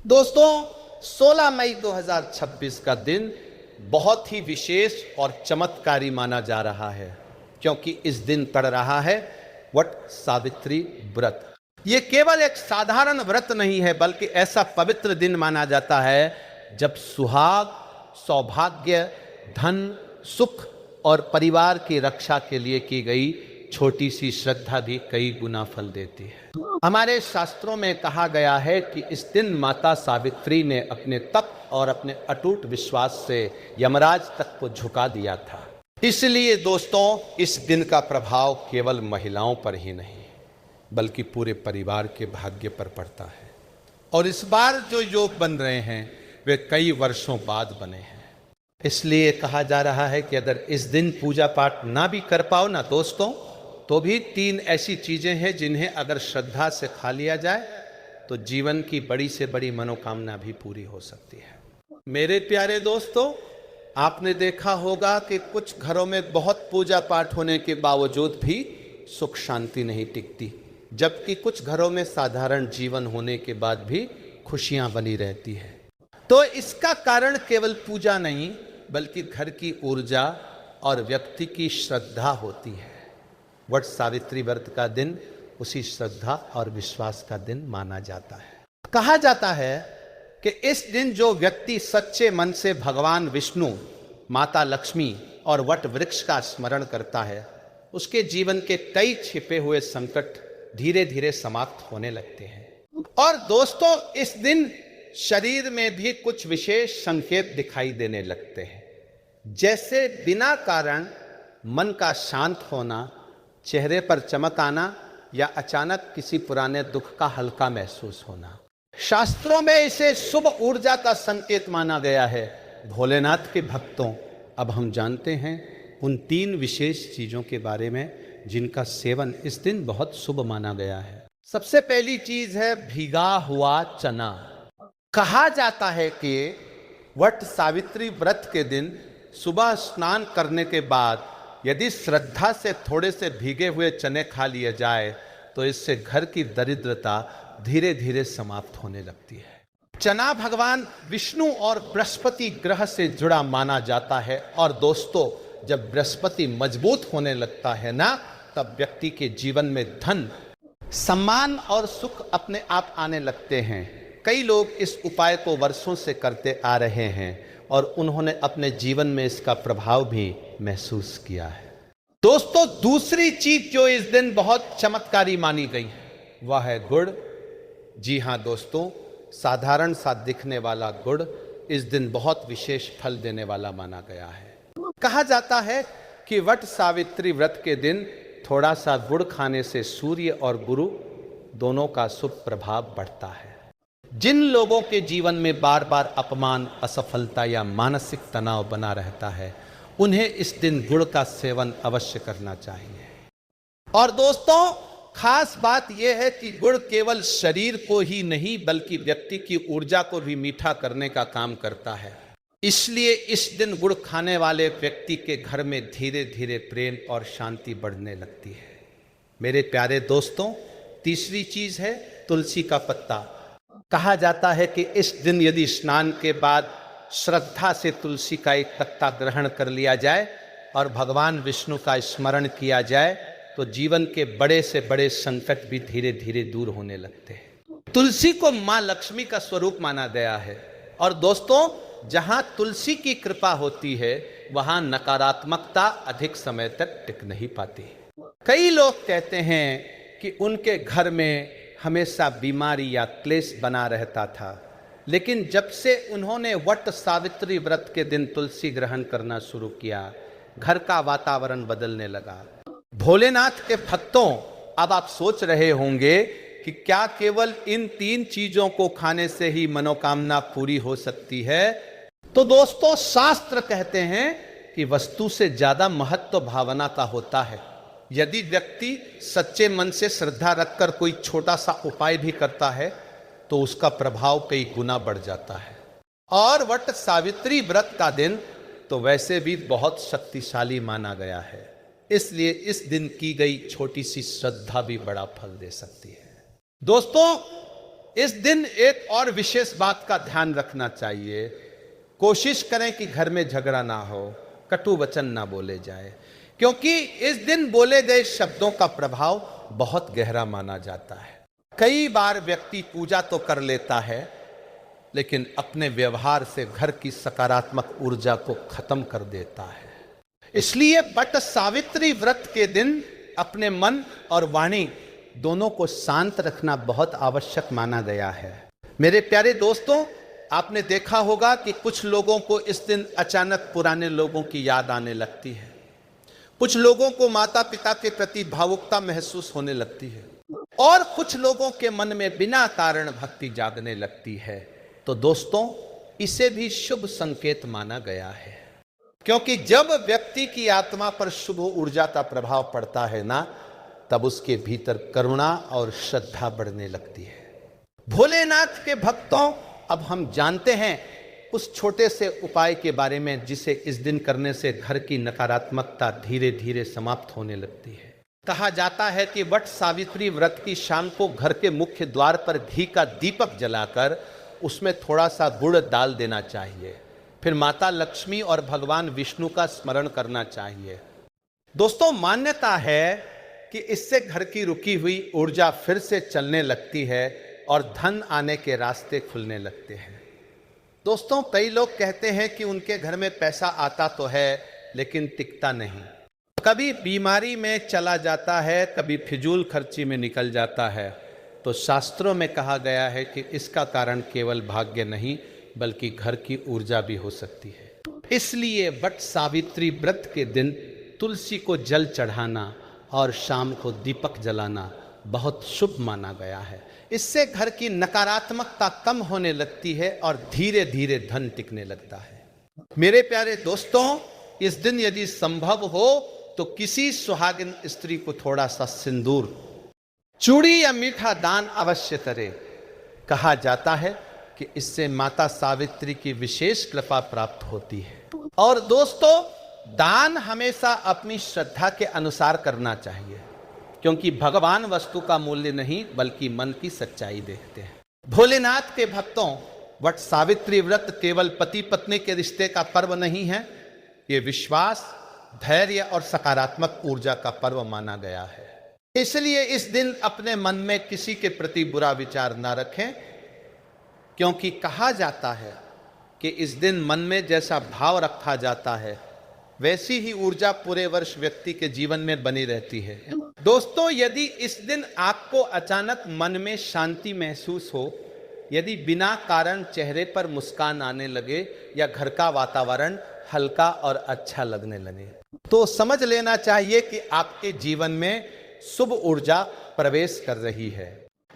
दोस्तों, 16 मई 2026 का दिन बहुत ही विशेष और चमत्कारी माना जा रहा है, क्योंकि इस दिन पड़ रहा है वट सावित्री व्रत। ये केवल एक साधारण व्रत नहीं है, बल्कि ऐसा पवित्र दिन माना जाता है जब सुहाग, सौभाग्य, धन, सुख और परिवार की रक्षा के लिए की गई छोटी सी श्रद्धा भी कई गुना फल देती है। हमारे शास्त्रों में कहा गया है कि इस दिन माता सावित्री ने अपने तप और अपने अटूट विश्वास से यमराज तक को झुका दिया था। इसलिए दोस्तों, इस दिन का प्रभाव केवल महिलाओं पर ही नहीं बल्कि पूरे परिवार के भाग्य पर पड़ता है। और इस बार जो योग बन रहे हैं वे कई वर्षों बाद बने हैं। इसलिए कहा जा रहा है कि अगर इस दिन पूजा पाठ ना भी कर पाओ ना दोस्तों, तो भी 3 ऐसी चीजें हैं जिन्हें अगर श्रद्धा से खा लिया जाए तो जीवन की बड़ी से बड़ी मनोकामना भी पूरी हो सकती है। मेरे प्यारे दोस्तों, आपने देखा होगा कि कुछ घरों में बहुत पूजा पाठ होने के बावजूद भी सुख शांति नहीं टिकती, जबकि कुछ घरों में साधारण जीवन होने के बाद भी खुशियां बनी रहती है। तो इसका कारण केवल पूजा नहीं बल्कि घर की ऊर्जा और व्यक्ति की श्रद्धा होती है। वट सावित्री व्रत का दिन उसी श्रद्धा और विश्वास का दिन माना जाता है। कहा जाता है कि इस दिन जो व्यक्ति सच्चे मन से भगवान विष्णु, माता लक्ष्मी और वट वृक्ष का स्मरण करता है, उसके जीवन के कई छिपे हुए संकट धीरे धीरे समाप्त होने लगते हैं। और दोस्तों, इस दिन शरीर में भी कुछ विशेष संकेत दिखाई देने लगते हैं, जैसे बिना कारण मन का शांत होना, चेहरे पर चमक आना या अचानक किसी पुराने दुख का हल्का महसूस होना। शास्त्रों में इसे शुभ ऊर्जा का संकेत माना गया है। भोलेनाथ के भक्तों, अब हम जानते हैं उन 3 विशेष चीजों के बारे में जिनका सेवन इस दिन बहुत शुभ माना गया है। सबसे पहली चीज है भीगा हुआ चना। कहा जाता है कि वट सावित्री व्रत के दिन सुबह स्नान करने के बाद यदि श्रद्धा से थोड़े से भीगे हुए चने खा लिए जाए तो इससे घर की दरिद्रता धीरे धीरे समाप्त होने लगती है। चना भगवान विष्णु और बृहस्पति ग्रह से जुड़ा माना जाता है। और दोस्तों, जब बृहस्पति मजबूत होने लगता है ना, तब व्यक्ति के जीवन में धन, सम्मान और सुख अपने आप आने लगते हैं। कई लोग इस उपाय को वर्षों से करते आ रहे हैं और उन्होंने अपने जीवन में इसका प्रभाव भी महसूस किया है। दोस्तों, दूसरी चीज जो इस दिन बहुत चमत्कारी मानी गई है वह है गुड़। जी हाँ दोस्तों, साधारण सा दिखने वाला गुड़ इस दिन बहुत विशेष फल देने वाला माना गया है। कहा जाता है कि वट सावित्री व्रत के दिन थोड़ा सा गुड़ खाने से सूर्य और गुरु दोनों का शुभ प्रभाव बढ़ता है। जिन लोगों के जीवन में बार बार अपमान, असफलता या मानसिक तनाव बना रहता है, उन्हें इस दिन गुड़ का सेवन अवश्य करना चाहिए। और दोस्तों, खास बात यह है कि गुड़ केवल शरीर को ही नहीं बल्कि व्यक्ति की ऊर्जा को भी मीठा करने का काम करता है। इसलिए इस दिन गुड़ खाने वाले व्यक्ति के घर में धीरे धीरे प्रेम और शांति बढ़ने लगती है। मेरे प्यारे दोस्तों, तीसरी चीज है तुलसी का पत्ता। कहा जाता है कि इस दिन यदि स्नान के बाद श्रद्धा से तुलसी का एक पत्ता ग्रहण कर लिया जाए और भगवान विष्णु का स्मरण किया जाए तो जीवन के बड़े से बड़े संकट भी धीरे धीरे दूर होने लगते हैं। तुलसी को मां लक्ष्मी का स्वरूप माना गया है। और दोस्तों, जहां तुलसी की कृपा होती है वहां नकारात्मकता अधिक समय तक टिक नहीं पाती। कई लोग कहते हैं कि उनके घर में हमेशा बीमारी या क्लेश बना रहता था, लेकिन जब से उन्होंने वट सावित्री व्रत के दिन तुलसी ग्रहण करना शुरू किया, घर का वातावरण बदलने लगा। भोलेनाथ के भक्तों, अब आप सोच रहे होंगे कि क्या केवल इन 3 चीजों को खाने से ही मनोकामना पूरी हो सकती है? तो दोस्तों, शास्त्र कहते हैं कि वस्तु से ज्यादा महत्व भावना का होता है। यदि व्यक्ति सच्चे मन से श्रद्धा रखकर कोई छोटा सा उपाय भी करता है तो उसका प्रभाव कई गुना बढ़ जाता है। और वट सावित्री व्रत का दिन तो वैसे भी बहुत शक्तिशाली माना गया है, इसलिए इस दिन की गई छोटी सी श्रद्धा भी बड़ा फल दे सकती है। दोस्तों, इस दिन एक और विशेष बात का ध्यान रखना चाहिए। कोशिश करें कि घर में झगड़ा ना हो, कटु वचन ना बोले जाए, क्योंकि इस दिन बोले गए शब्दों का प्रभाव बहुत गहरा माना जाता है। कई बार व्यक्ति पूजा तो कर लेता है, लेकिन अपने व्यवहार से घर की सकारात्मक ऊर्जा को खत्म कर देता है। इसलिए वट सावित्री व्रत के दिन अपने मन और वाणी दोनों को शांत रखना बहुत आवश्यक माना गया है। मेरे प्यारे दोस्तों, आपने देखा होगा कि कुछ लोगों को इस दिन अचानक पुराने लोगों की याद आने लगती है। कुछ लोगों को माता पिता के प्रति भावुकता महसूस होने लगती है, और कुछ लोगों के मन में बिना कारण भक्ति जागने लगती है। तो दोस्तों, इसे भी शुभ संकेत माना गया है, क्योंकि जब व्यक्ति की आत्मा पर शुभ ऊर्जा का प्रभाव पड़ता है ना, तब उसके भीतर करुणा और श्रद्धा बढ़ने लगती है। भोलेनाथ के भक्तों, अब हम जानते हैं उस छोटे से उपाय के बारे में जिसे इस दिन करने से घर की नकारात्मकता धीरे धीरे समाप्त होने लगती है। कहा जाता है कि वट सावित्री व्रत की शाम को घर के मुख्य द्वार पर घी का दीपक जलाकर उसमें थोड़ा सा गुड़ डाल देना चाहिए। फिर माता लक्ष्मी और भगवान विष्णु का स्मरण करना चाहिए। दोस्तों, मान्यता है कि इससे घर की रुकी हुई ऊर्जा फिर से चलने लगती है और धन आने के रास्ते खुलने लगते हैं। दोस्तों, कई लोग कहते हैं कि उनके घर में पैसा आता तो है, लेकिन टिकता नहीं। कभी बीमारी में चला जाता है, कभी फिजूल खर्ची में निकल जाता है। तो शास्त्रों में कहा गया है कि इसका कारण केवल भाग्य नहीं, बल्कि घर की ऊर्जा भी हो सकती है। इसलिए वट सावित्री व्रत के दिन तुलसी को जल चढ़ाना और शाम को दीपक जलाना बहुत शुभ माना गया है। इससे घर की नकारात्मकता कम होने लगती है और धीरे धीरे धन टिकने लगता है। मेरे प्यारे दोस्तों, इस दिन यदि संभव हो तो किसी सुहागिन स्त्री को थोड़ा सा सिंदूर, चूड़ी या मीठा दान अवश्य करे। कहा जाता है कि इससे माता सावित्री की विशेष कृपा प्राप्त होती है। और दोस्तों, दान हमेशा अपनी श्रद्धा के अनुसार करना चाहिए, क्योंकि भगवान वस्तु का मूल्य नहीं बल्कि मन की सच्चाई देखते हैं। भोलेनाथ के भक्तों, वट सावित्री व्रत केवल पति पत्नी के रिश्ते का पर्व नहीं है, ये विश्वास, धैर्य और सकारात्मक ऊर्जा का पर्व माना गया है। इसलिए इस दिन अपने मन में किसी के प्रति बुरा विचार ना रखें, क्योंकि कहा जाता है कि इस दिन मन में जैसा भाव रखा जाता है, वैसी ही ऊर्जा पूरे वर्ष व्यक्ति के जीवन में बनी रहती है। दोस्तों, यदि इस दिन आपको अचानक मन में शांति महसूस हो, यदि बिना कारण चेहरे पर मुस्कान आने लगे या घर का वातावरण हल्का और अच्छा लगने लगे, तो समझ लेना चाहिए कि आपके जीवन में शुभ ऊर्जा प्रवेश कर रही है।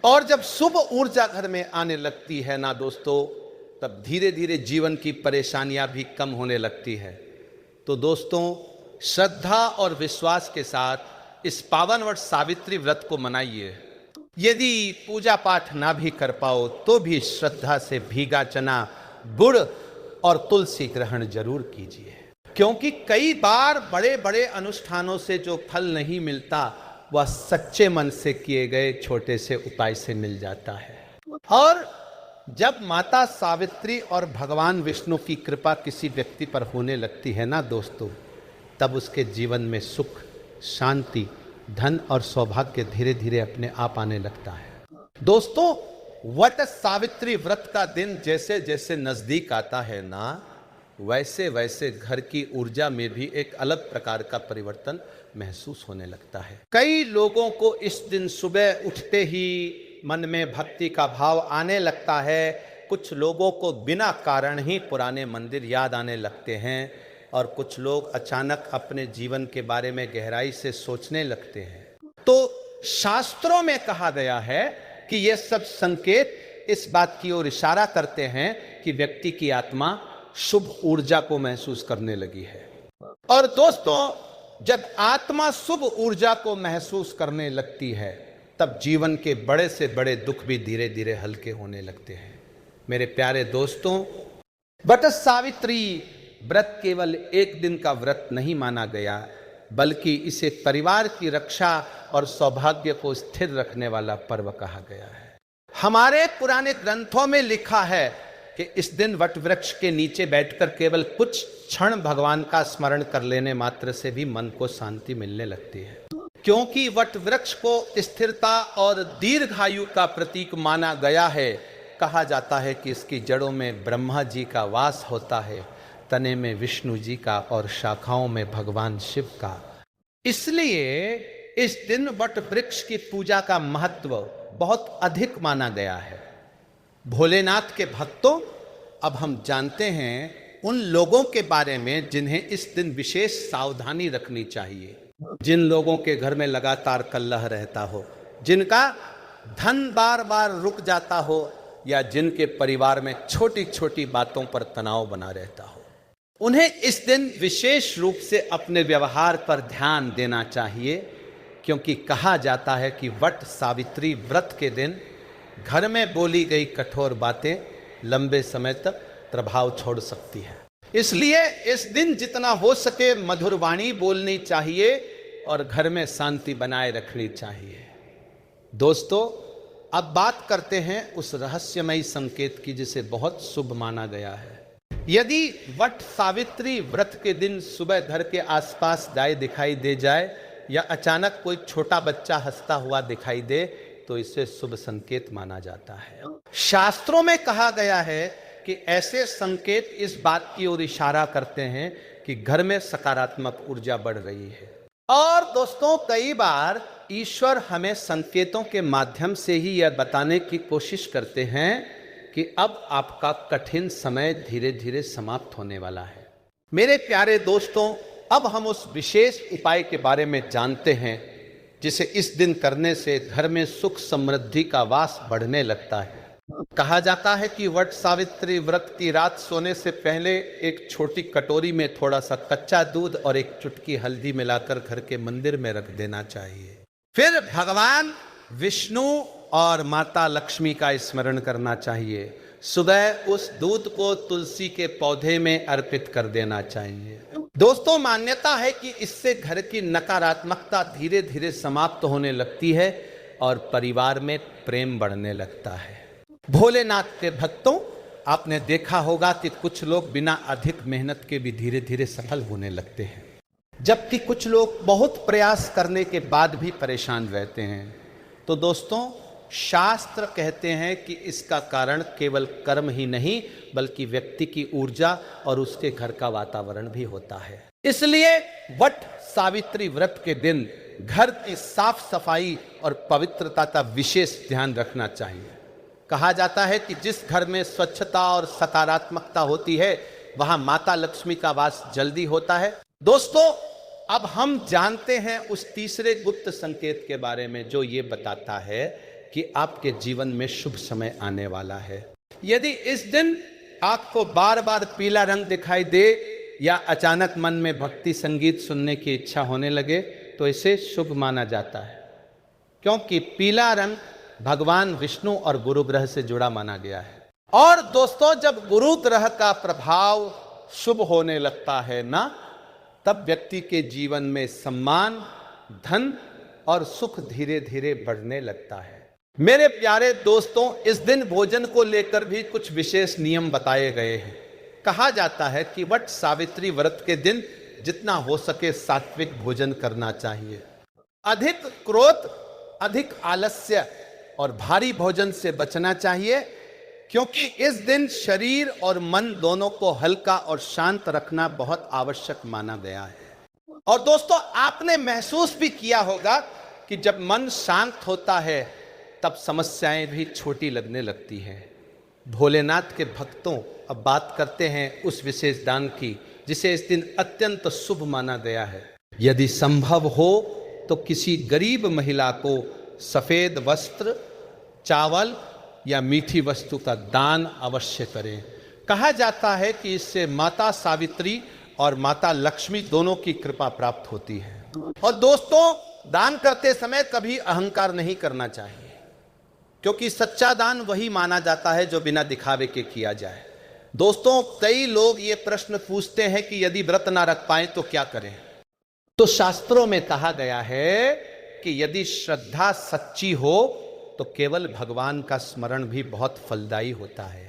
और जब शुभ ऊर्जा घर में आने लगती है ना दोस्तों, तब धीरे धीरे जीवन की परेशानियां भी कम होने लगती है। तो दोस्तों, श्रद्धा और विश्वास के साथ इस पावन वट सावित्री व्रत को मनाइए। यदि पूजा पाठ ना भी कर पाओ तो भी श्रद्धा से भीगा चना, गुड़ और तुलसी ग्रहण जरूर कीजिए, क्योंकि कई बार बड़े बड़े अनुष्ठानों से जो फल नहीं मिलता, वह सच्चे मन से किए गए छोटे से उपाय से मिल जाता है। और जब माता सावित्री और भगवान विष्णु की कृपा किसी व्यक्ति पर होने लगती है ना दोस्तों, तब उसके जीवन में सुख, शांति, धन और सौभाग्य धीरे धीरे अपने आप आने लगता है। दोस्तों, वट सावित्री व्रत का दिन जैसे जैसे नजदीक आता है ना, वैसे वैसे घर की ऊर्जा में भी एक अलग प्रकार का परिवर्तन महसूस होने लगता है। कई लोगों को इस दिन सुबह उठते ही मन में भक्ति का भाव आने लगता है। कुछ लोगों को बिना कारण ही पुराने मंदिर याद आने लगते हैं, और कुछ लोग अचानक अपने जीवन के बारे में गहराई से सोचने लगते हैं। तो शास्त्रों में कहा गया है कि ये सब संकेत इस बात की ओर इशारा करते हैं कि व्यक्ति की आत्मा शुभ ऊर्जा को महसूस करने लगी है। और दोस्तों, जब आत्मा शुभ ऊर्जा को महसूस करने लगती है, तब जीवन के बड़े से बड़े दुख भी धीरे धीरे हल्के होने लगते हैं। मेरे प्यारे दोस्तों, वट सावित्री व्रत केवल एक दिन का व्रत नहीं माना गया, बल्कि इसे परिवार की रक्षा और सौभाग्य को स्थिर रखने वाला पर्व कहा गया है। हमारे पुराने ग्रंथों में लिखा है कि इस दिन वट वृक्ष के नीचे बैठकर केवल कुछ क्षण भगवान का स्मरण कर लेने मात्र से भी मन को शांति मिलने लगती है। क्योंकि वट वृक्ष को स्थिरता और दीर्घायु का प्रतीक माना गया है। कहा जाता है कि इसकी जड़ों में ब्रह्मा जी का वास होता है, तने में विष्णु जी का और शाखाओं में भगवान शिव का। इसलिए इस दिन वट वृक्ष की पूजा का महत्व बहुत अधिक माना गया है। भोलेनाथ के भक्तों, अब हम जानते हैं उन लोगों के बारे में जिन्हें इस दिन विशेष सावधानी रखनी चाहिए। जिन लोगों के घर में लगातार कलह रहता हो, जिनका धन बार बार रुक जाता हो, या जिनके परिवार में छोटी छोटी बातों पर तनाव बना रहता हो, उन्हें इस दिन विशेष रूप से अपने व्यवहार पर ध्यान देना चाहिए। क्योंकि कहा जाता है कि वट सावित्री व्रत के दिन घर में बोली गई कठोर बातें लंबे समय तक प्रभाव छोड़ सकती है। इसलिए इस दिन जितना हो सके मधुर वाणी बोलनी चाहिए और घर में शांति बनाए रखनी चाहिए। दोस्तों, अब बात करते हैं उस रहस्यमयी संकेत की जिसे बहुत शुभ माना गया है। यदि वट सावित्री व्रत के दिन सुबह घर के आसपास गाय दिखाई दे जाए या अचानक कोई छोटा बच्चा हंसता हुआ दिखाई दे तो इसे शुभ संकेत माना जाता है। शास्त्रों में कहा गया है कि ऐसे संकेत इस बात की ओर इशारा करते हैं कि घर में सकारात्मक ऊर्जा बढ़ रही है। और दोस्तों, कई बार ईश्वर हमें संकेतों के माध्यम से ही यह बताने की कोशिश करते हैं कि अब आपका कठिन समय धीरे धीरे समाप्त होने वाला है। मेरे प्यारे दोस्तों, अब हम उस विशेष उपाय के बारे में जानते हैं जिसे इस दिन करने से घर में सुख समृद्धि का वास बढ़ने लगता है। कहा जाता है कि वट सावित्री व्रत की रात सोने से पहले एक छोटी कटोरी में थोड़ा सा कच्चा दूध और एक चुटकी हल्दी मिलाकर घर के मंदिर में रख देना चाहिए। फिर भगवान विष्णु और माता लक्ष्मी का स्मरण करना चाहिए। सुबह उस दूध को तुलसी के पौधे में अर्पित कर देना चाहिए। दोस्तों, मान्यता है कि इससे घर की नकारात्मकता धीरे धीरे समाप्त होने लगती है और परिवार में प्रेम बढ़ने लगता है। भोलेनाथ के भक्तों, आपने देखा होगा कि कुछ लोग बिना अधिक मेहनत के भी धीरे धीरे सफल होने लगते हैं, जबकि कुछ लोग बहुत प्रयास करने के बाद भी परेशान रहते हैं। तो दोस्तों, शास्त्र कहते हैं कि इसका कारण केवल कर्म ही नहीं बल्कि व्यक्ति की ऊर्जा और उसके घर का वातावरण भी होता है। इसलिए वट सावित्री व्रत के दिन घर की साफ सफाई और पवित्रता का विशेष ध्यान रखना चाहिए। कहा जाता है कि जिस घर में स्वच्छता और सकारात्मकता होती है वहां माता लक्ष्मी का वास जल्दी होता है। दोस्तों, अब हम जानते हैं उस तीसरे गुप्त संकेत के बारे में जो ये बताता है कि आपके जीवन में शुभ समय आने वाला है। यदि इस दिन आपको बार बार पीला रंग दिखाई दे या अचानक मन में भक्ति संगीत सुनने की इच्छा होने लगे तो इसे शुभ माना जाता है। क्योंकि पीला रंग भगवान विष्णु और गुरु ग्रह से जुड़ा माना गया है। और दोस्तों, जब गुरु ग्रह का प्रभाव शुभ होने लगता है ना, तब व्यक्ति के जीवन में सम्मान, धन और सुख धीरे धीरे बढ़ने लगता है। मेरे प्यारे दोस्तों, इस दिन भोजन को लेकर भी कुछ विशेष नियम बताए गए हैं। कहा जाता है कि वट सावित्री व्रत के दिन जितना हो सके सात्विक भोजन करना चाहिए। अधिक क्रोध, अधिक आलस्य और भारी भोजन से बचना चाहिए, क्योंकि इस दिन शरीर और मन दोनों को हल्का और शांत रखना बहुत आवश्यक माना गया है। और दोस्तों, आपने महसूस भी किया होगा कि जब मन शांत होता है तब समस्याएं भी छोटी लगने लगती हैं। भोलेनाथ के भक्तों, अब बात करते हैं उस विशेष दान की जिसे इस दिन अत्यंत शुभ माना गया है। यदि संभव हो तो किसी गरीब महिला को सफेद वस्त्र, चावल या मीठी वस्तु का दान अवश्य करें। कहा जाता है कि इससे माता सावित्री और माता लक्ष्मी दोनों की कृपा प्राप्त होती है। और दोस्तों, दान करते समय कभी अहंकार नहीं करना चाहिए, क्योंकि सच्चा दान वही माना जाता है जो बिना दिखावे के किया जाए। दोस्तों, कई लोग ये प्रश्न पूछते हैं कि यदि व्रत ना रख पाए तो क्या करें। तो शास्त्रों में कहा गया है कि यदि श्रद्धा सच्ची हो तो केवल भगवान का स्मरण भी बहुत फलदायी होता है।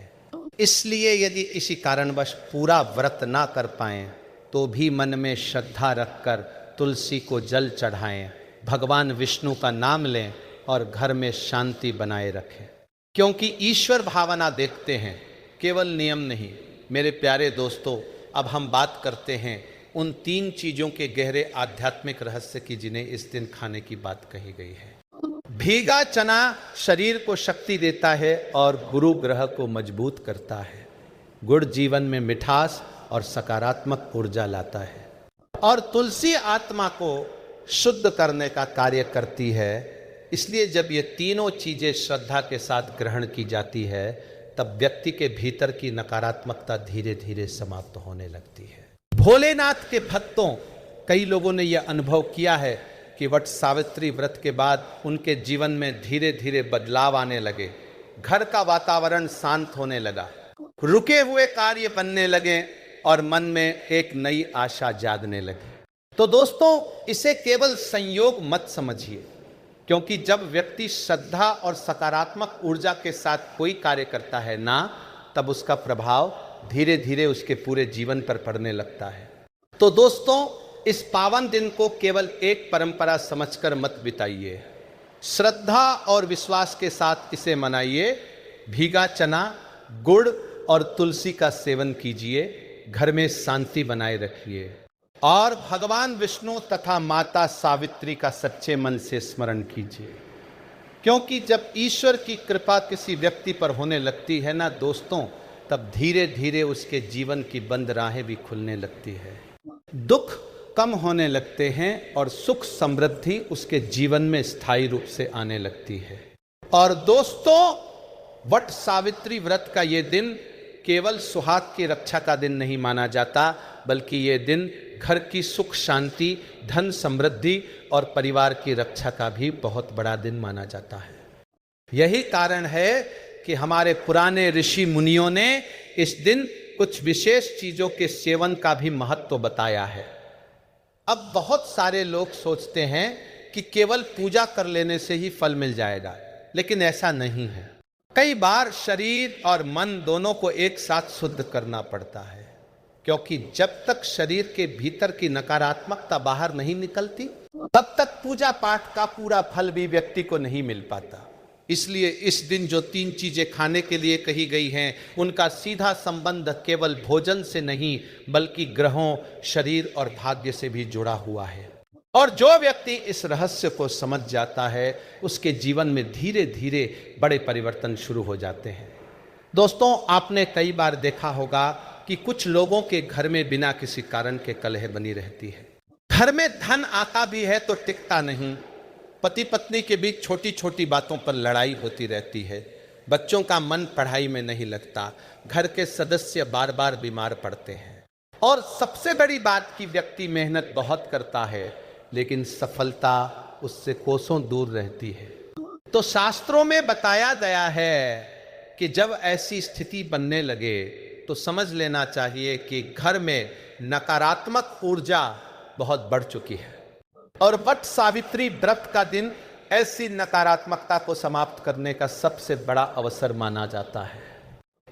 इसलिए यदि इसी कारणवश पूरा व्रत ना कर पाएं तो भी मन में श्रद्धा रखकर तुलसी को जल चढ़ाएं, भगवान विष्णु का नाम लें और घर में शांति बनाए रखें, क्योंकि ईश्वर भावना देखते हैं, केवल नियम नहीं। मेरे प्यारे दोस्तों, अब हम बात करते हैं उन 3 चीज़ों के गहरे आध्यात्मिक रहस्य की जिन्हें इस दिन खाने की बात कही गई है। भीगा चना शरीर को शक्ति देता है और गुरु ग्रह को मजबूत करता है। गुड़ जीवन में मिठास और सकारात्मक ऊर्जा लाता है और तुलसी आत्मा को शुद्ध करने का कार्य करती है। इसलिए जब ये तीनों चीज़ें श्रद्धा के साथ ग्रहण की जाती है तब व्यक्ति के भीतर की नकारात्मकता धीरे धीरे समाप्त होने लगती है। भोलेनाथ के भक्तों, कई लोगों ने यह अनुभव किया है कि वट सावित्री व्रत के बाद उनके जीवन में धीरे धीरे बदलाव आने लगे, घर का वातावरण शांत होने लगा, रुके हुए कार्य बनने लगे और मन में एक नई आशा जागने लगी। तो दोस्तों, इसे केवल संयोग मत समझिए, क्योंकि जब व्यक्ति श्रद्धा और सकारात्मक ऊर्जा के साथ कोई कार्य करता है ना, तब उसका प्रभाव धीरे धीरे उसके पूरे जीवन पर पड़ने लगता है। तो दोस्तों, इस पावन दिन को केवल एक परंपरा समझकर मत बिताइए, श्रद्धा और विश्वास के साथ इसे मनाइए। भीगा चना, गुड़ और तुलसी का सेवन कीजिए, घर में शांति बनाए रखिए और भगवान विष्णु तथा माता सावित्री का सच्चे मन से स्मरण कीजिए, क्योंकि जब ईश्वर की कृपा किसी व्यक्ति पर होने लगती है ना दोस्तों, तब धीरे धीरे उसके जीवन की बंद राहें भी खुलने लगती है, दुख कम होने लगते हैं और सुख समृद्धि उसके जीवन में स्थायी रूप से आने लगती है। और दोस्तों, वट सावित्री व्रत का ये दिन केवल सुहाग की रक्षा का दिन नहीं माना जाता, बल्कि ये दिन घर की सुख शांति, धन समृद्धि और परिवार की रक्षा का भी बहुत बड़ा दिन माना जाता है। यही कारण है कि हमारे पुराने ऋषि मुनियों ने इस दिन कुछ विशेष चीज़ों के सेवन का भी महत्व बताया है। अब बहुत सारे लोग सोचते हैं कि केवल पूजा कर लेने से ही फल मिल जाएगा, लेकिन ऐसा नहीं है। कई बार शरीर और मन दोनों को एक साथ शुद्ध करना पड़ता है, क्योंकि जब तक शरीर के भीतर की नकारात्मकता बाहर नहीं निकलती, तब तक पूजा पाठ का पूरा फल भी व्यक्ति को नहीं मिल पाता। इसलिए इस दिन जो 3 चीजें खाने के लिए कही गई हैं, उनका सीधा संबंध केवल भोजन से नहीं, बल्कि ग्रहों, शरीर और भाग्य से भी जुड़ा हुआ है। और जो व्यक्ति इस रहस्य को समझ जाता है, उसके जीवन में धीरे धीरे बड़े परिवर्तन शुरू हो जाते हैं। दोस्तों, आपने कई बार देखा होगा कि कुछ लोगों के घर में बिना किसी कारण के कलह बनी रहती है। घर में धन आता भी है तो टिकता नहीं, पति पत्नी के बीच छोटी छोटी बातों पर लड़ाई होती रहती है, बच्चों का मन पढ़ाई में नहीं लगता, घर के सदस्य बार बार बीमार पड़ते हैं, और सबसे बड़ी बात कि व्यक्ति मेहनत बहुत करता है लेकिन सफलता उससे कोसों दूर रहती है। तो शास्त्रों में बताया गया है कि जब ऐसी स्थिति बनने लगे तो समझ लेना चाहिए कि घर में नकारात्मक ऊर्जा बहुत बढ़ चुकी है, और वट सावित्री व्रत का दिन ऐसी नकारात्मकता को समाप्त करने का सबसे बड़ा अवसर माना जाता है।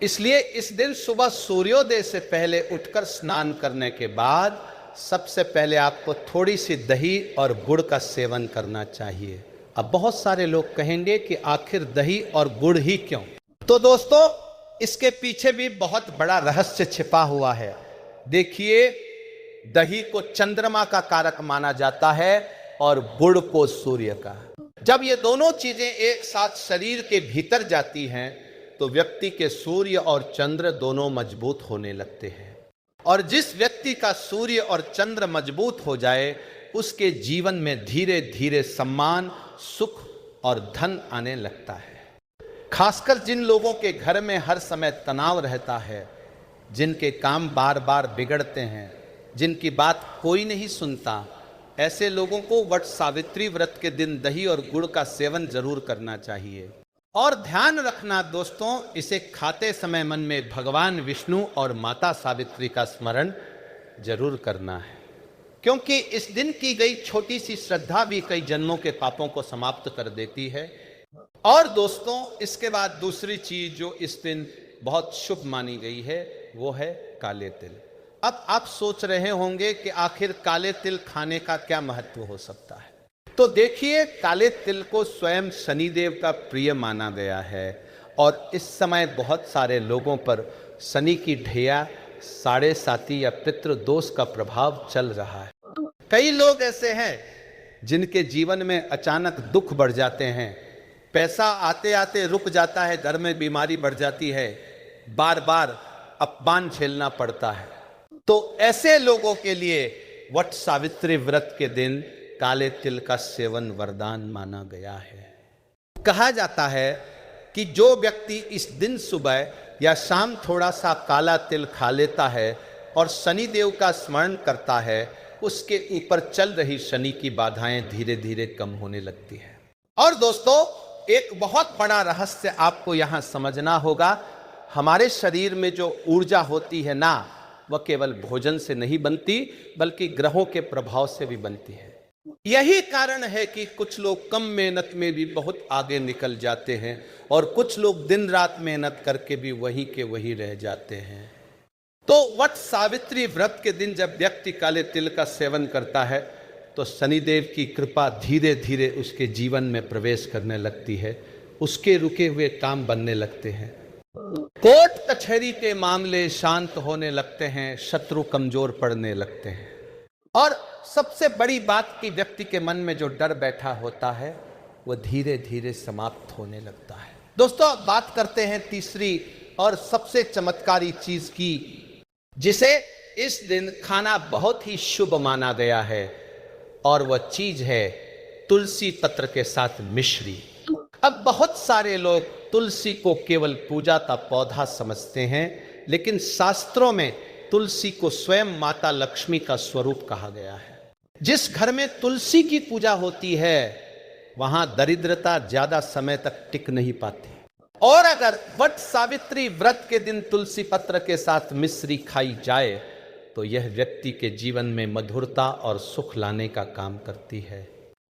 इसलिए इस दिन सुबह सूर्योदय से पहले उठकर स्नान करने के बाद सबसे पहले आपको थोड़ी सी दही और गुड़ का सेवन करना चाहिए। अब बहुत सारे लोग कहेंगे कि आखिर दही और गुड़ ही क्यों? तो दोस्तों, इसके पीछे भी बहुत बड़ा रहस्य छिपा हुआ है। देखिए, दही को चंद्रमा का कारक माना जाता है और गुड़ को सूर्य का। जब ये दोनों चीजें एक साथ शरीर के भीतर जाती हैं तो व्यक्ति के सूर्य और चंद्र दोनों मजबूत होने लगते हैं, और जिस व्यक्ति का सूर्य और चंद्र मजबूत हो जाए उसके जीवन में धीरे धीरे सम्मान, सुख और धन आने लगता है। खासकर जिन लोगों के घर में हर समय तनाव रहता है, जिनके काम बार बार बिगड़ते हैं, जिनकी बात कोई नहीं सुनता, ऐसे लोगों को वट सावित्री व्रत के दिन दही और गुड़ का सेवन जरूर करना चाहिए। और ध्यान रखना दोस्तों, इसे खाते समय मन में भगवान विष्णु और माता सावित्री का स्मरण जरूर करना है, क्योंकि इस दिन की गई छोटी सी श्रद्धा भी कई जन्मों के पापों को समाप्त कर देती है। और दोस्तों, इसके बाद दूसरी चीज जो इस दिन बहुत शुभ मानी गई है वो है काले तिल। अब आप सोच रहे होंगे कि आखिर काले तिल खाने का क्या महत्व हो सकता है। तो देखिए, काले तिल को स्वयं शनिदेव का प्रिय माना गया है और इस समय बहुत सारे लोगों पर शनि की ढैया, साढ़े साती या पितृदोष का प्रभाव चल रहा है। कई लोग ऐसे हैं जिनके जीवन में अचानक दुख बढ़ जाते हैं, पैसा आते आते रुक जाता है, घर में बीमारी बढ़ जाती है, बार बार अपमान झेलना पड़ता है। तो ऐसे लोगों के लिए वट सावित्री व्रत के दिन काले तिल का सेवन वरदान माना गया है। कहा जाता है कि जो व्यक्ति इस दिन सुबह या शाम थोड़ा सा काला तिल खा लेता है और शनिदेव का स्मरण करता है, उसके ऊपर चल रही शनि की बाधाएं धीरे धीरे कम होने लगती है। और दोस्तों, एक बहुत बड़ा रहस्य आपको यहां समझना होगा। हमारे शरीर में जो ऊर्जा होती है ना, वह केवल भोजन से नहीं बनती बल्कि ग्रहों के प्रभाव से भी बनती है। यही कारण है कि कुछ लोग कम मेहनत में भी बहुत आगे निकल जाते हैं और कुछ लोग दिन रात मेहनत करके भी वहीं के वहीं रह जाते हैं। तो वट सावित्री व्रत के दिन जब व्यक्ति काले तिल का सेवन करता है तो शनिदेव की कृपा धीरे धीरे उसके जीवन में प्रवेश करने लगती है, उसके रुके हुए काम बनने लगते हैं, कोर्ट कचहरी के मामले शांत होने लगते हैं, शत्रु कमजोर पड़ने लगते हैं और सबसे बड़ी बात कि व्यक्ति के मन में जो डर बैठा होता है वह धीरे धीरे समाप्त होने लगता है। दोस्तों, अब बात करते हैं तीसरी और सबसे चमत्कारी चीज की, जिसे इस दिन खाना बहुत ही शुभ माना गया है और वह चीज है तुलसी पत्र के साथ मिश्री। अब बहुत सारे लोग तुलसी को केवल पूजा का पौधा समझते हैं, लेकिन शास्त्रों में तुलसी को स्वयं माता लक्ष्मी का स्वरूप कहा गया है। जिस घर में तुलसी की पूजा होती है वहां दरिद्रता ज्यादा समय तक टिक नहीं पाती। और अगर वट सावित्री व्रत के दिन तुलसी पत्र के साथ मिश्री खाई जाए तो यह व्यक्ति के जीवन में मधुरता और सुख लाने का काम करती है।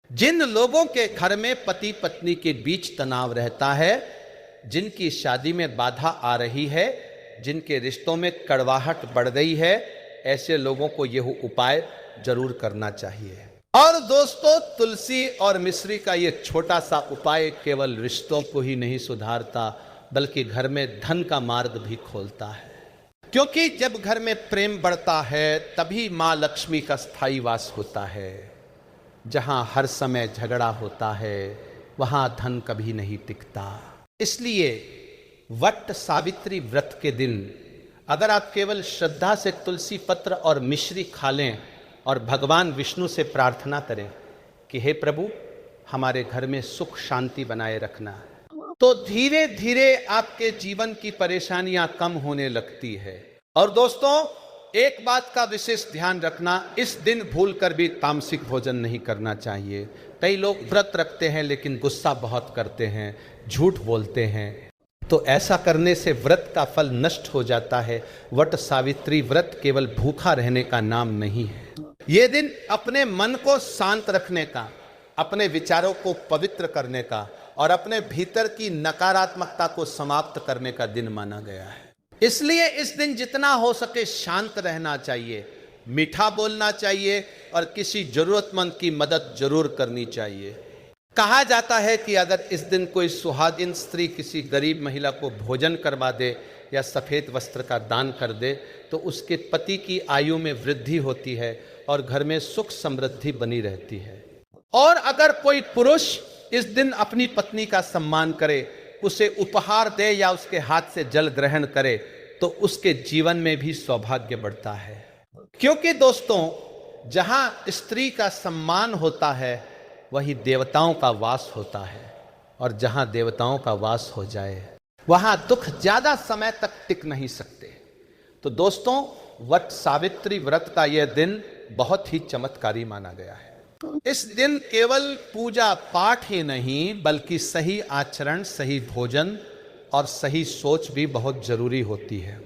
जिन लोगों के घर में पति पत्नी के बीच तनाव रहता है, जिनकी शादी में बाधा आ रही है, जिनके रिश्तों में कड़वाहट बढ़ गई है, ऐसे लोगों को यह उपाय जरूर करना चाहिए। और दोस्तों, तुलसी और मिश्री का यह छोटा सा उपाय केवल रिश्तों को ही नहीं सुधारता बल्कि घर में धन का मार्ग भी खोलता है, क्योंकि जब घर में प्रेम बढ़ता है तभी मां लक्ष्मी का स्थायी वास होता है। जहां हर समय झगड़ा होता है वहां धन कभी नहीं टिकता। इसलिए वट सावित्री व्रत के दिन अगर आप केवल श्रद्धा से तुलसी पत्र और मिश्री खा लें और भगवान विष्णु से प्रार्थना करें कि हे प्रभु, हमारे घर में सुख शांति बनाए रखना, तो धीरे धीरे आपके जीवन की परेशानियां कम होने लगती है। और दोस्तों, एक बात का विशेष ध्यान रखना, इस दिन भूलकर भी तामसिक भोजन नहीं करना चाहिए। कई लोग व्रत रखते हैं लेकिन गुस्सा बहुत करते हैं, झूठ बोलते हैं, तो ऐसा करने से व्रत का फल नष्ट हो जाता है। वट सावित्री व्रत केवल भूखा रहने का नाम नहीं है। ये दिन अपने मन को शांत रखने का, अपने विचारों को पवित्र करने का और अपने भीतर की नकारात्मकता को समाप्त करने का दिन माना गया है। इसलिए इस दिन जितना हो सके शांत रहना चाहिए, मीठा बोलना चाहिए और किसी जरूरतमंद की मदद जरूर करनी चाहिए। कहा जाता है कि अगर इस दिन कोई सुहागिन स्त्री किसी गरीब महिला को भोजन करवा दे या सफ़ेद वस्त्र का दान कर दे तो उसके पति की आयु में वृद्धि होती है और घर में सुख समृद्धि बनी रहती है। और अगर कोई पुरुष इस दिन अपनी पत्नी का सम्मान करे, उसे उपहार दे या उसके हाथ से जल ग्रहण करे तो उसके जीवन में भी सौभाग्य बढ़ता है। क्योंकि दोस्तों, जहां स्त्री का सम्मान होता है वही देवताओं का वास होता है, और जहां देवताओं का वास हो जाए वहां दुख ज्यादा समय तक टिक नहीं सकते। तो दोस्तों, वट सावित्री व्रत का यह दिन बहुत ही चमत्कारी माना गया है। इस दिन केवल पूजा पाठ ही नहीं बल्कि सही आचरण, सही भोजन और सही सोच भी बहुत जरूरी होती है।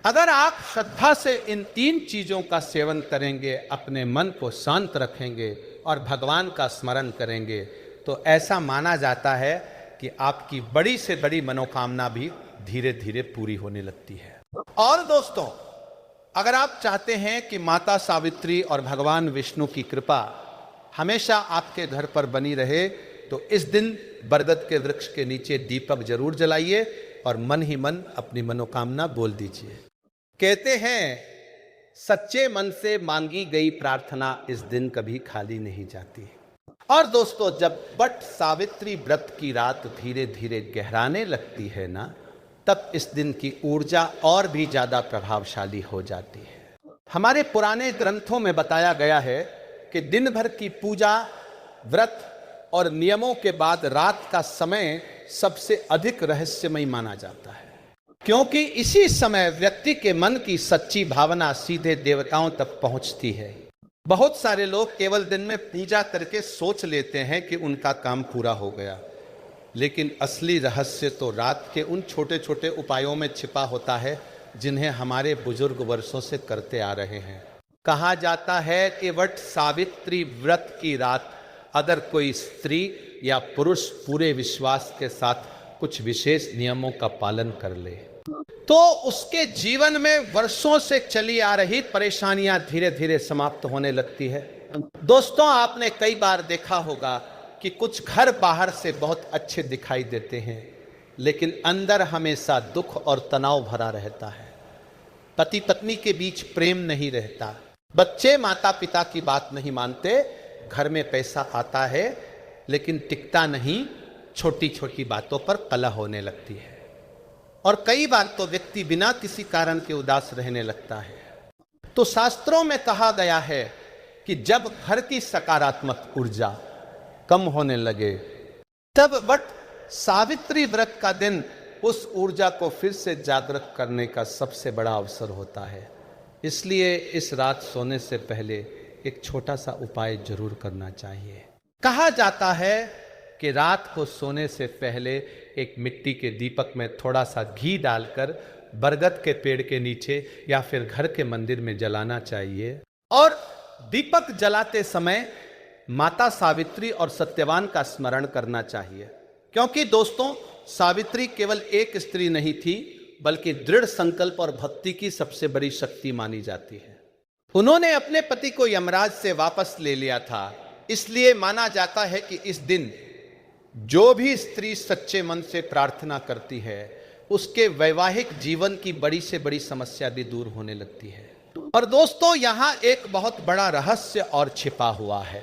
अगर आप श्रद्धा से इन 3 चीजों का सेवन करेंगे, अपने मन को शांत रखेंगे और भगवान का स्मरण करेंगे, तो ऐसा माना जाता है कि आपकी बड़ी से बड़ी मनोकामना भी धीरे धीरे पूरी होने लगती है। और दोस्तों, अगर आप चाहते हैं कि माता सावित्री और भगवान विष्णु की कृपा हमेशा आपके घर पर बनी रहे, तो इस दिन बरगद के वृक्ष के नीचे दीपक जरूर जलाइए और मन ही मन अपनी मनोकामना बोल दीजिए। कहते हैं सच्चे मन से मांगी गई प्रार्थना इस दिन कभी खाली नहीं जाती। और दोस्तों, जब वट सावित्री व्रत की रात धीरे धीरे गहराने लगती है ना, तब इस दिन की ऊर्जा और भी ज्यादा प्रभावशाली हो जाती है। हमारे पुराने ग्रंथों में बताया गया है कि दिन भर की पूजा, व्रत और नियमों के बाद रात का समय सबसे अधिक रहस्यमय माना जाता है, क्योंकि इसी समय व्यक्ति के मन की सच्ची भावना सीधे देवताओं तक पहुंचती है। बहुत सारे लोग केवल दिन में पूजा करके सोच लेते हैं कि उनका काम पूरा हो गया, लेकिन असली रहस्य तो रात के उन छोटे छोटे उपायों में छिपा होता है जिन्हें हमारे बुजुर्ग वर्षों से करते आ रहे हैं। कहा जाता है कि वट सावित्री व्रत की रात अगर कोई स्त्री या पुरुष पूरे विश्वास के साथ कुछ विशेष नियमों का पालन कर ले, तो उसके जीवन में वर्षों से चली आ रही परेशानियां धीरे धीरे समाप्त होने लगती है। दोस्तों, आपने कई बार देखा होगा कि कुछ घर बाहर से बहुत अच्छे दिखाई देते हैं, लेकिन अंदर हमेशा दुख और तनाव भरा रहता है। पति पत्नी के बीच प्रेम नहीं रहता, बच्चे माता पिता की बात नहीं मानते, घर में पैसा आता है लेकिन टिकता नहीं, छोटी छोटी बातों पर कलह होने लगती है, और कई बार तो व्यक्ति बिना किसी कारण के उदास रहने लगता है। तो शास्त्रों में कहा गया है कि जब घर की सकारात्मक ऊर्जा कम होने लगे, तब वट सावित्री व्रत का दिन उस ऊर्जा को फिर से जागृत करने का सबसे बड़ा अवसर होता है। इसलिए इस रात सोने से पहले एक छोटा सा उपाय जरूर करना चाहिए। कहा जाता है कि रात को सोने से पहले एक मिट्टी के दीपक में थोड़ा सा घी डालकर बरगद के पेड़ के नीचे या फिर घर के मंदिर में जलाना चाहिए, और दीपक जलाते समय माता सावित्री और सत्यवान का स्मरण करना चाहिए। क्योंकि दोस्तों, सावित्री केवल एक स्त्री नहीं थी, बल्कि दृढ़ संकल्प और भक्ति की सबसे बड़ी शक्ति मानी जाती है। उन्होंने अपने पति को यमराज से वापस ले लिया था, इसलिए माना जाता है कि इस दिन जो भी स्त्री सच्चे मन से प्रार्थना करती है, उसके वैवाहिक जीवन की बड़ी से बड़ी समस्या भी दूर होने लगती है। और दोस्तों, यहाँ एक बहुत बड़ा रहस्य और छिपा हुआ है।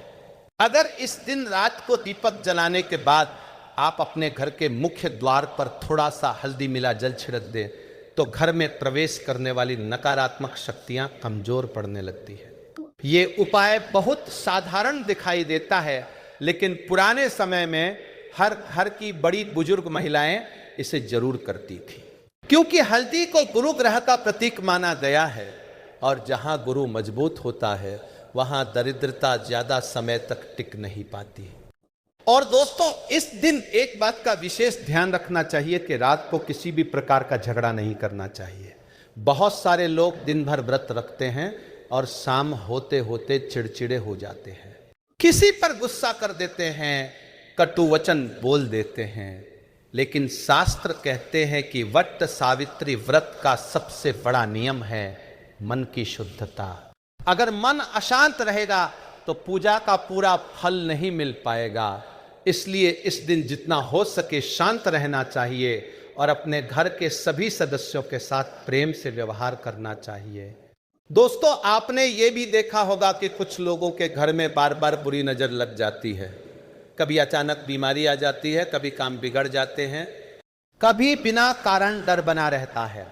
अगर इस दिन रात को दीपक जलाने के बाद आप अपने घर के मुख्य द्वार पर थोड़ा सा हल्दी मिला जल छिड़क दें, तो घर में प्रवेश करने वाली नकारात्मक शक्तियां कमजोर पड़ने लगती है। ये उपाय बहुत साधारण दिखाई देता है, लेकिन पुराने समय में हर घर की बड़ी बुजुर्ग महिलाएं इसे जरूर करती थी, क्योंकि हल्दी को गुरु ग्रह का प्रतीक माना गया है, और जहां गुरु मजबूत होता है वहां दरिद्रता ज्यादा समय तक टिक नहीं पाती। और दोस्तों, इस दिन एक बात का विशेष ध्यान रखना चाहिए कि रात को किसी भी प्रकार का झगड़ा नहीं करना चाहिए। बहुत सारे लोग दिन भर व्रत रखते हैं और शाम होते होते चिड़चिड़े हो जाते हैं, किसी पर गुस्सा कर देते हैं, कटु वचन बोल देते हैं। लेकिन शास्त्र कहते हैं कि वट सावित्री व्रत का सबसे बड़ा नियम है मन की शुद्धता। अगर मन अशांत रहेगा तो पूजा का पूरा फल नहीं मिल पाएगा। इसलिए इस दिन जितना हो सके शांत रहना चाहिए और अपने घर के सभी सदस्यों के साथ प्रेम से व्यवहार करना चाहिए। दोस्तों, आपने ये भी देखा होगा कि कुछ लोगों के घर में बार बार बुरी नजर लग जाती है। कभी अचानक बीमारी आ जाती है, कभी काम बिगड़ जाते हैं, कभी बिना कारण डर बना रहता है।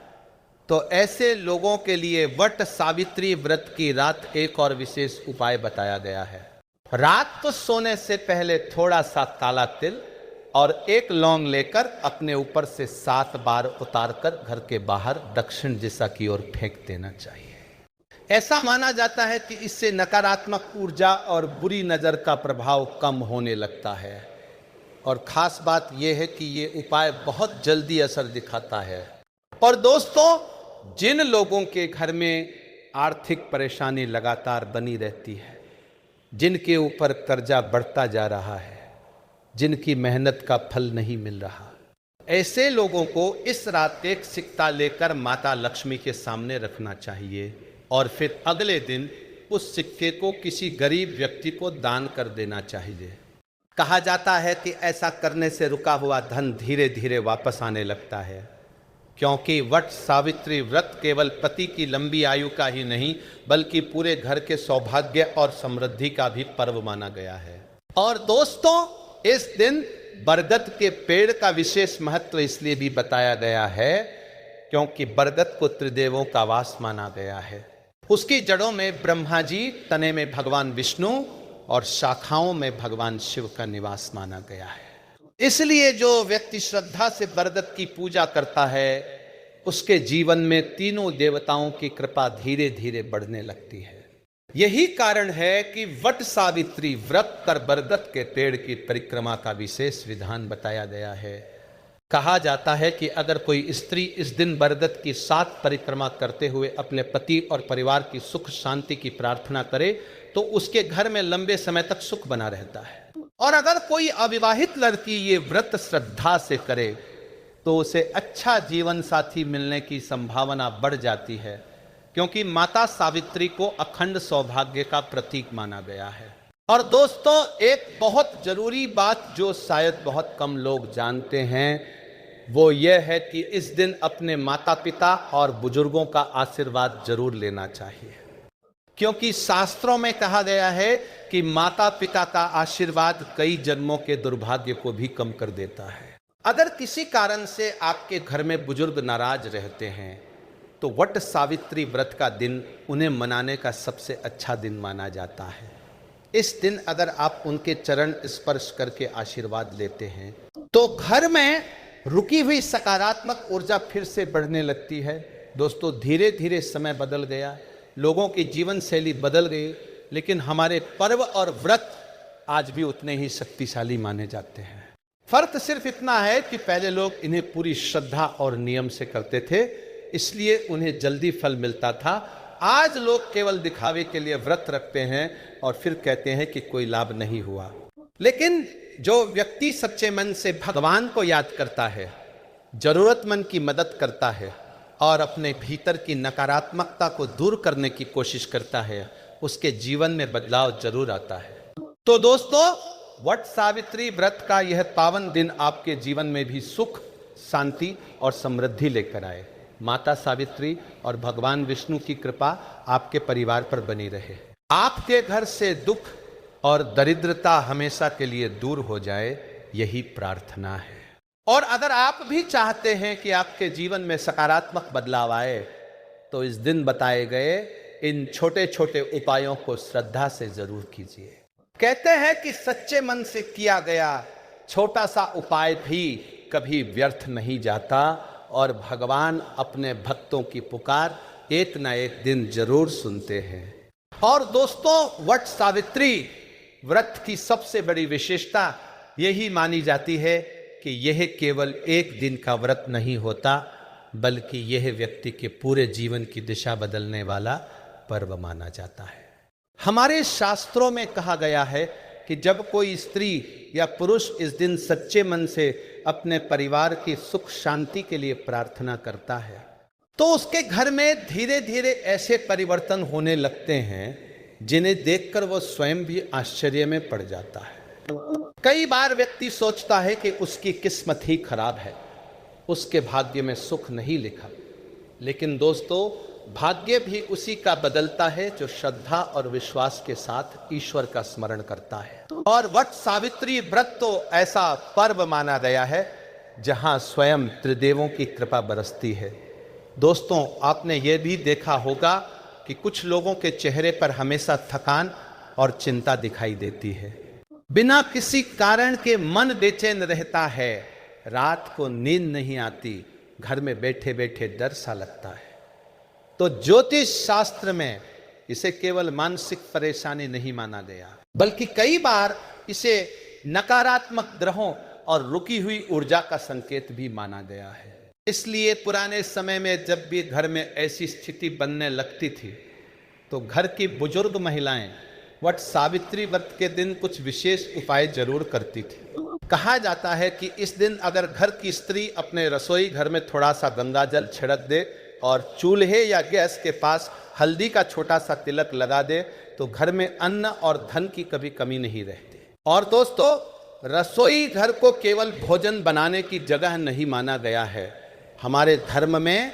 तो ऐसे लोगों के लिए वट सावित्री व्रत की रात एक और विशेष उपाय बताया गया है। रात को सोने से पहले थोड़ा सा काला तिल और एक लौंग लेकर अपने ऊपर से 7 बार उतारकर घर के बाहर दक्षिण दिशा की ओर फेंक देना चाहिए। ऐसा माना जाता है कि इससे नकारात्मक ऊर्जा और बुरी नजर का प्रभाव कम होने लगता है। और खास बात यह है कि ये उपाय बहुत जल्दी असर दिखाता है। और दोस्तों, जिन लोगों के घर में आर्थिक परेशानी लगातार बनी रहती है, जिनके ऊपर कर्जा बढ़ता जा रहा है, जिनकी मेहनत का फल नहीं मिल रहा। ऐसे लोगों को इस रात एक सिक्का लेकर माता लक्ष्मी के सामने रखना चाहिए और फिर अगले दिन उस सिक्के को किसी गरीब व्यक्ति को दान कर देना चाहिए। कहा जाता है कि ऐसा करने से रुका हुआ धन धीरे धीरे वापस आने लगता है, क्योंकि वट सावित्री व्रत केवल पति की लंबी आयु का ही नहीं बल्कि पूरे घर के सौभाग्य और समृद्धि का भी पर्व माना गया है। और दोस्तों, इस दिन बरगद के पेड़ का विशेष महत्व इसलिए भी बताया गया है क्योंकि बरगद को त्रिदेवों का वास माना गया है। उसकी जड़ों में ब्रह्मा जी, तने में भगवान विष्णु और शाखाओं में भगवान शिव का निवास माना गया है। इसलिए जो व्यक्ति श्रद्धा से बरगद की पूजा करता है उसके जीवन में तीनों देवताओं की कृपा धीरे धीरे बढ़ने लगती है। यही कारण है कि वट सावित्री व्रत कर बरगद के पेड़ की परिक्रमा का विशेष विधान बताया गया है। कहा जाता है कि अगर कोई स्त्री इस दिन बरगद की 7 परिक्रमा करते हुए अपने पति और परिवार की सुख शांति की प्रार्थना करे तो उसके घर में लंबे समय तक सुख बना रहता है। और अगर कोई अविवाहित लड़की ये व्रत श्रद्धा से करे तो उसे अच्छा जीवन साथी मिलने की संभावना बढ़ जाती है, क्योंकि माता सावित्री को अखंड सौभाग्य का प्रतीक माना गया है। और दोस्तों, एक बहुत जरूरी बात जो शायद बहुत कम लोग जानते हैं वो यह है कि इस दिन अपने माता पिता और बुजुर्गों का आशीर्वाद जरूर लेना चाहिए, क्योंकि शास्त्रों में कहा गया है कि माता पिता का आशीर्वाद कई जन्मों के दुर्भाग्य को भी कम कर देता है। अगर किसी कारण से आपके घर में बुजुर्ग नाराज रहते हैं तो वट सावित्री व्रत का दिन उन्हें मनाने का सबसे अच्छा दिन माना जाता है। इस दिन अगर आप उनके चरण स्पर्श करके आशीर्वाद लेते हैं तो घर में रुकी हुई सकारात्मक ऊर्जा फिर से बढ़ने लगती है। दोस्तों, धीरे धीरे समय बदल गया, लोगों की जीवन शैली बदल गई, लेकिन हमारे पर्व और व्रत आज भी उतने ही शक्तिशाली माने जाते हैं। फर्क सिर्फ इतना है कि पहले लोग इन्हें पूरी श्रद्धा और नियम से करते थे, इसलिए उन्हें जल्दी फल मिलता था। आज लोग केवल दिखावे के लिए व्रत रखते हैं और फिर कहते हैं कि कोई लाभ नहीं हुआ। लेकिन जो व्यक्ति सच्चे मन से भगवान को याद करता है, जरूरतमंद की मदद करता है और अपने भीतर की नकारात्मकता को दूर करने की कोशिश करता है, उसके जीवन में बदलाव जरूर आता है। तो दोस्तों, वट सावित्री व्रत का यह पावन दिन आपके जीवन में भी सुख, शांति और समृद्धि लेकर आए। माता सावित्री और भगवान विष्णु की कृपा आपके परिवार पर बनी रहे। आपके घर से दुख और दरिद्रता हमेशा के लिए दूर हो जाए, यही प्रार्थना है। और अगर आप भी चाहते हैं कि आपके जीवन में सकारात्मक बदलाव आए तो इस दिन बताए गए इन छोटे छोटे उपायों को श्रद्धा से जरूर कीजिए। कहते हैं कि सच्चे मन से किया गया छोटा सा उपाय भी कभी व्यर्थ नहीं जाता और भगवान अपने भक्तों की पुकार एक न एक दिन जरूर सुनते हैं। और दोस्तों, वट सावित्री व्रत की सबसे बड़ी विशेषता यही मानी जाती है कि यह केवल एक दिन का व्रत नहीं होता, बल्कि यह व्यक्ति के पूरे जीवन की दिशा बदलने वाला पर्व माना जाता है। हमारे शास्त्रों में कहा गया है कि जब कोई स्त्री या पुरुष इस दिन सच्चे मन से अपने परिवार की सुख शांति के लिए प्रार्थना करता है तो उसके घर में धीरे धीरे ऐसे परिवर्तन होने लगते हैं जिन्हें देखकर वो स्वयं भी आश्चर्य में पड़ जाता है। कई बार व्यक्ति सोचता है कि उसकी किस्मत ही खराब है, उसके भाग्य में सुख नहीं लिखा। लेकिन दोस्तों, भाग्य भी उसी का बदलता है जो श्रद्धा और विश्वास के साथ ईश्वर का स्मरण करता है। और वट सावित्री व्रत तो ऐसा पर्व माना गया है जहां स्वयं त्रिदेवों की कृपा बरसती है। दोस्तों, आपने ये भी देखा होगा कि कुछ लोगों के चेहरे पर हमेशा थकान और चिंता दिखाई देती है। बिना किसी कारण के मन बेचैन रहता है, रात को नींद नहीं आती, घर में बैठे बैठे डर सा लगता है। तो ज्योतिष शास्त्र में इसे केवल मानसिक परेशानी नहीं माना गया, बल्कि कई बार इसे नकारात्मक ग्रहों और रुकी हुई ऊर्जा का संकेत भी माना गया है। इसलिए पुराने समय में जब भी घर में ऐसी स्थिति बनने लगती थी तो घर की बुजुर्ग महिलाएं वट सावित्री व्रत के दिन कुछ विशेष उपाय जरूर करती थी। कहा जाता है कि इस दिन अगर घर की स्त्री अपने रसोई घर में थोड़ा सा गंगा जल छिड़क दे और चूल्हे या गैस के पास हल्दी का छोटा सा तिलक लगा दे तो घर में अन्न और धन की कभी कमी नहीं रहती। और दोस्तों, रसोई घर को केवल भोजन बनाने की जगह नहीं माना गया है। हमारे धर्म में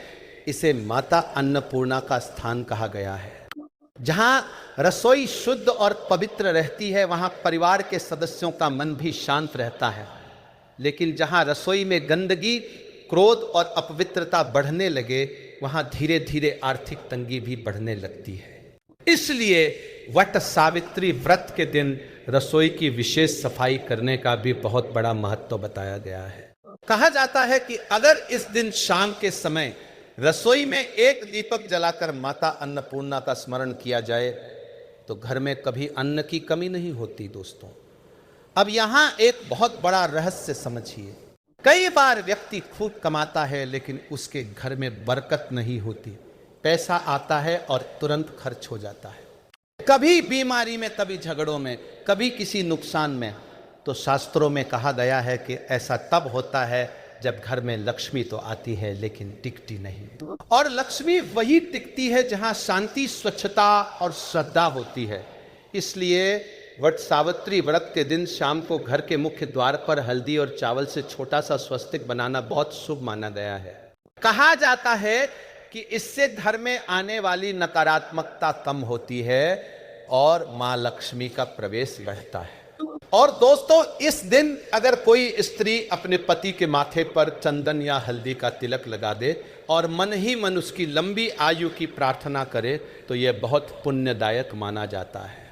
इसे माता अन्नपूर्णा का स्थान कहा गया है। जहां रसोई शुद्ध और पवित्र रहती है वहां परिवार के सदस्यों का मन भी शांत रहता है। लेकिन जहां रसोई में गंदगी, क्रोध और अपवित्रता बढ़ने लगे वहां धीरे धीरे आर्थिक तंगी भी बढ़ने लगती है। इसलिए वट सावित्री व्रत के दिन रसोई की विशेष सफाई करने का भी बहुत बड़ा महत्व बताया गया है। कहा जाता है कि अगर इस दिन शाम के समय रसोई में एक दीपक जलाकर माता अन्नपूर्णा का स्मरण किया जाए तो घर में कभी अन्न की कमी नहीं होती। दोस्तों, अब यहाँ एक बहुत बड़ा रहस्य समझिए। कई बार व्यक्ति खूब कमाता है लेकिन उसके घर में बरकत नहीं होती। पैसा आता है और तुरंत खर्च हो जाता है, कभी बीमारी में, कभी झगड़ों में, कभी किसी नुकसान में। तो शास्त्रों में कहा गया है कि ऐसा तब होता है जब घर में लक्ष्मी तो आती है लेकिन टिकती नहीं। और लक्ष्मी वही टिकती है जहां शांति, स्वच्छता और श्रद्धा होती है। इसलिए वट सावित्री व्रत के दिन शाम को घर के मुख्य द्वार पर हल्दी और चावल से छोटा सा स्वस्तिक बनाना बहुत शुभ माना गया है। कहा जाता है कि इससे घर में आने वाली नकारात्मकता कम होती है और मां लक्ष्मी का प्रवेश बढ़ता है। और दोस्तों, इस दिन अगर कोई स्त्री अपने पति के माथे पर चंदन या हल्दी का तिलक लगा दे और मन ही मन उसकी लंबी आयु की प्रार्थना करे तो यह बहुत पुण्यदायक माना जाता है।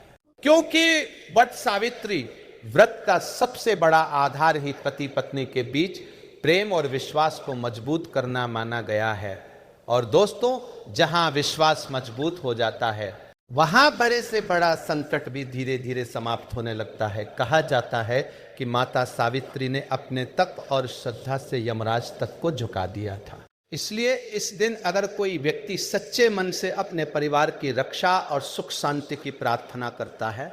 क्योंकि वट सावित्री व्रत का सबसे बड़ा आधार ही पति पत्नी के बीच प्रेम और विश्वास को मजबूत करना माना गया है। और दोस्तों, जहां विश्वास मजबूत हो जाता है वहां बड़े से बड़ा संकट भी धीरे धीरे समाप्त होने लगता है। कहा जाता है कि माता सावित्री ने अपने तप और श्रद्धा से यमराज तक को झुका दिया था। इसलिए इस दिन अगर कोई व्यक्ति सच्चे मन से अपने परिवार की रक्षा और सुख शांति की प्रार्थना करता है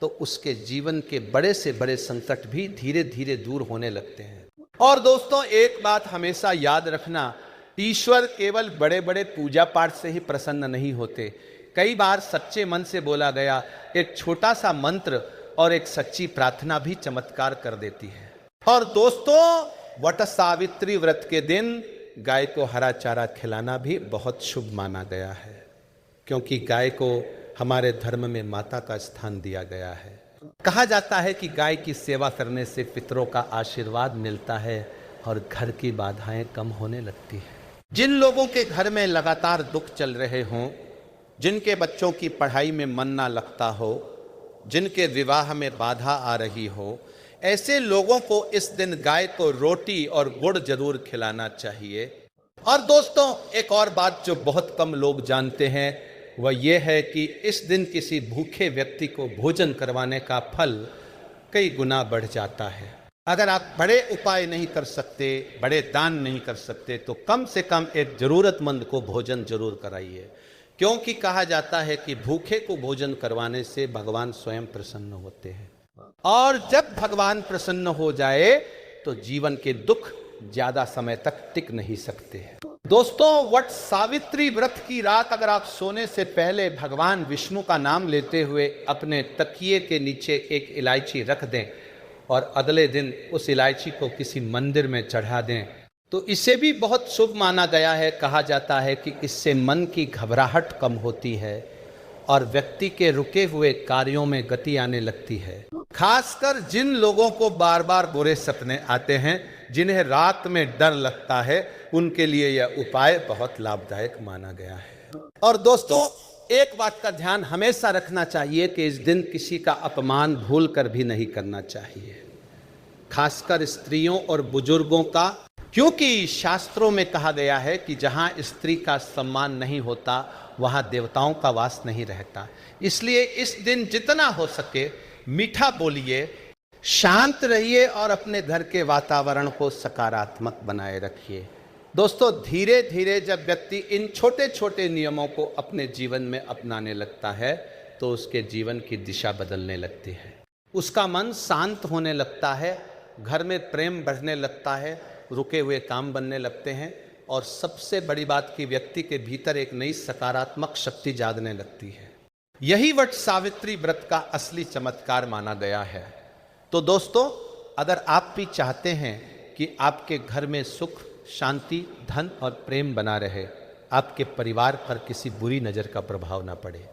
तो उसके जीवन के बड़े से बड़े संकट भी धीरे धीरे दूर होने लगते हैं। और दोस्तों, एक बात हमेशा याद रखना, ईश्वर केवल बड़े बड़े पूजा पाठ से ही प्रसन्न नहीं होते। कई बार सच्चे मन से बोला गया एक छोटा सा मंत्र और एक सच्ची प्रार्थना भी चमत्कार कर देती है। और दोस्तों, वट सावित्री व्रत के दिन गाय को हरा चारा खिलाना भी बहुत शुभ माना गया है, क्योंकि गाय को हमारे धर्म में माता का स्थान दिया गया है। कहा जाता है कि गाय की सेवा करने से पितरों का आशीर्वाद मिलता है और घर की बाधाएं कम होने लगती है। जिन लोगों के घर में लगातार दुख चल रहे हों, जिनके बच्चों की पढ़ाई में मन ना लगता हो, जिनके विवाह में बाधा आ रही हो, ऐसे लोगों को इस दिन गाय को रोटी और गुड़ जरूर खिलाना चाहिए। और दोस्तों, एक और बात जो बहुत कम लोग जानते हैं वह ये है कि इस दिन किसी भूखे व्यक्ति को भोजन करवाने का फल कई गुना बढ़ जाता है। अगर आप बड़े उपाय नहीं कर सकते, बड़े दान नहीं कर सकते, तो कम से कम एक जरूरतमंद को भोजन जरूर कराइए। क्योंकि कहा जाता है कि भूखे को भोजन करवाने से भगवान स्वयं प्रसन्न होते हैं। और जब भगवान प्रसन्न हो जाए तो जीवन के दुख ज्यादा समय तक टिक नहीं सकते हैं। दोस्तों, वट सावित्री व्रत की रात अगर आप सोने से पहले भगवान विष्णु का नाम लेते हुए अपने तकिए के नीचे एक इलायची रख दें और अगले दिन उस इलायची को किसी मंदिर में चढ़ा दें तो इसे भी बहुत शुभ माना गया है। कहा जाता है कि इससे मन की घबराहट कम होती है और व्यक्ति के रुके हुए कार्यों में गति आने लगती है। खासकर जिन लोगों को बार बार बुरे सपने आते हैं, जिन्हें रात में डर लगता है, उनके लिए यह उपाय बहुत लाभदायक माना गया है। और दोस्तों, एक बात का ध्यान हमेशा रखना चाहिए कि इस दिन किसी का अपमान भूल कर भी नहीं करना चाहिए, खासकर स्त्रियों और बुजुर्गों का। क्योंकि शास्त्रों में कहा गया है कि जहां स्त्री का सम्मान नहीं होता वहां देवताओं का वास नहीं रहता। इसलिए इस दिन जितना हो सके मीठा बोलिए, शांत रहिए और अपने घर के वातावरण को सकारात्मक बनाए रखिए। दोस्तों, धीरे धीरे जब व्यक्ति इन छोटे छोटे नियमों को अपने जीवन में अपनाने लगता है तो उसके जीवन की दिशा बदलने लगती है, उसका मन शांत होने लगता है घर में प्रेम बढ़ने लगता है, रुके हुए काम बनने लगते हैं और सबसे बड़ी बात कि व्यक्ति के भीतर एक नई सकारात्मक शक्ति जागने लगती है। यही वट सावित्री व्रत का असली चमत्कार माना गया है। तो दोस्तों, अगर आप भी चाहते हैं कि आपके घर में सुख, शांति, धन और प्रेम बना रहे, आपके परिवार पर किसी बुरी नजर का प्रभाव ना पड़े,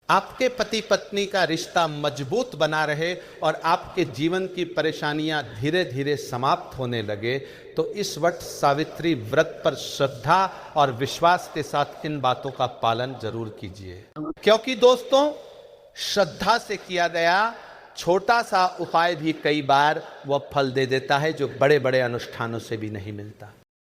आपके पति पत्नी का रिश्ता मजबूत बना रहे और आपके जीवन की परेशानियां धीरे धीरे समाप्त होने लगे, तो इस वट सावित्री व्रत पर श्रद्धा और विश्वास के साथ इन बातों का पालन जरूर कीजिए। क्योंकि दोस्तों, श्रद्धा से किया गया छोटा सा उपाय भी कई बार वह फल दे देता है जो बड़े बड़े अनुष्ठानों से भी नहीं मिलता।